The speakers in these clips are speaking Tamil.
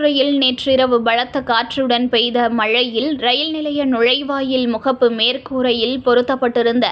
மயிலாடுதுறையில் நேற்றிரவு பலத்த காற்றுடன் பெய்த மழையில் ரயில் நிலைய நுழைவாயில் முகப்பு மேற்கூரையில் பொருத்தப்பட்டிருந்த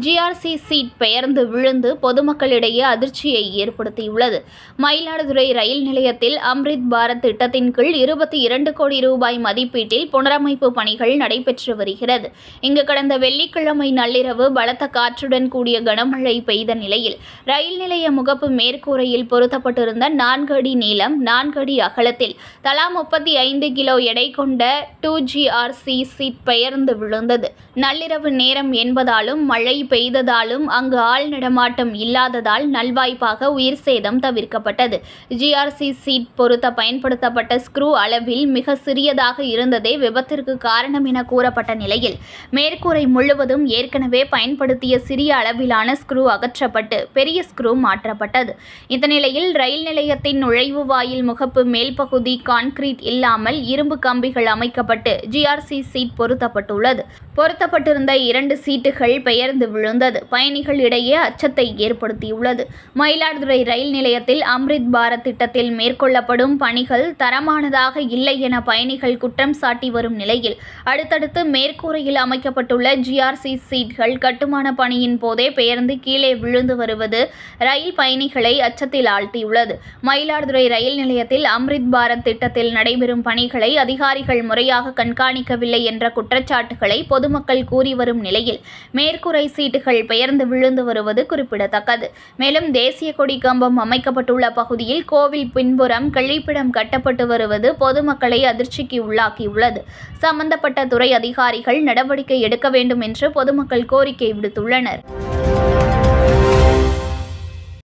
ஜிஆர்சி சீட் பெயர்ந்து விழுந்து பொதுமக்களிடையே அதிர்ச்சியை ஏற்படுத்தியுள்ளது. மயிலாடுதுறை ரயில் நிலையத்தில் அம்ரித் பாரத் திட்டத்தின் கீழ் 22 கோடி ரூபாய் மதிப்பீட்டில் புனரமைப்பு பணிகள் நடைபெற்று வருகிறது. இங்கு கடந்த வெள்ளிக்கிழமை நள்ளிரவு பலத்த காற்றுடன் கூடிய கனமழை பெய்த நிலையில் ரயில் நிலைய முகப்பு மேற்கூரையில் பொருத்தப்பட்டிருந்த 4 அடி நீளம் 4 அடி அகலத்தில் தலா 35 கிலோ எடை கொண்ட 2GRC சீட் பெயர்ந்து விழுந்தது. நள்ளிரவு நேரம் என்பதாலும் மழை பெய்ததாலும் அங்கு ஆள் நடமாட்டம் இல்லாததால் நல்வாய்ப்பாக உயிர் சேதம் தவிர்க்கப்பட்டது. GRC சீட் பொருத்த பயன்படுத்தப்பட்ட ஸ்க்ரூ அளவில் மிக சிறியதாக இருந்ததே விபத்திற்கு காரணம் என கூறப்பட்ட நிலையில் மேற்கூரை முழுவதும் ஏற்கனவே பயன்படுத்திய சிறிய அளவிலான ஸ்க்ரூ அகற்றப்பட்டு பெரிய ஸ்க்ரூ மாற்றப்பட்டது. இந்த நிலையில் ரயில் நிலையத்தின் நுழைவு வாயில் முகப்பு மேல் பகுதி கான்கிரீட் இல்லாமல் இரும்பு கம்பிகள் அமைக்கப்பட்டு GRC சீட் பொருத்தப்பட்டுள்ளது. பொருத்தப்பட்டிருந்த 2 சீட்டுகள் பெயர்ந்து விழுந்தது பயணிகள் இடையே அச்சத்தை ஏற்படுத்தியுள்ளது. மயிலாடுதுறை ரயில் நிலையத்தில் அம்ரித் பாரத் திட்டத்தில் மேற்கொள்ளப்படும் பணிகள் தரமானதாக இல்லை என பயணிகள் குற்றம் சாட்டி வரும் நிலையில் அடுத்தடுத்து மேற்கூரையில் அமைக்கப்பட்டுள்ள GRC சீட்கள் கட்டுமான பணியின் போதே பெயர்ந்து கீழே விழுந்து வருவது ரயில் பயணிகளை அச்சத்தில் ஆழ்த்தியுள்ளது. மயிலாடுதுறை ரயில் நிலையத்தில் அம்ரித் பாரத் திட்டத்தில் நடைபெறும் பணிகளை அதிகாரிகள் முறையாக கண்காணிக்கவில்லை என்ற குற்றச்சாட்டுகளை பொதுமக்கள் கூறி வரும் நிலையில் மேற்கூரை சீட்டுகள் பெயர்ந்து விழுந்து வருவது குறிப்பிடத்தக்கது. மேலும் தேசிய கொடி கம்பம் அமைக்கப்பட்டுள்ள பகுதியில் கோவில் பின்புறம் கழிப்பிடம் கட்டப்பட்டு வருவது பொதுமக்களை அதிர்ச்சிக்கு உள்ளாக்கியுள்ளது. சம்பந்தப்பட்ட துறை அதிகாரிகள் நடவடிக்கை எடுக்க வேண்டும் என்று பொதுமக்கள் கோரிக்கை விடுத்துள்ளனர்.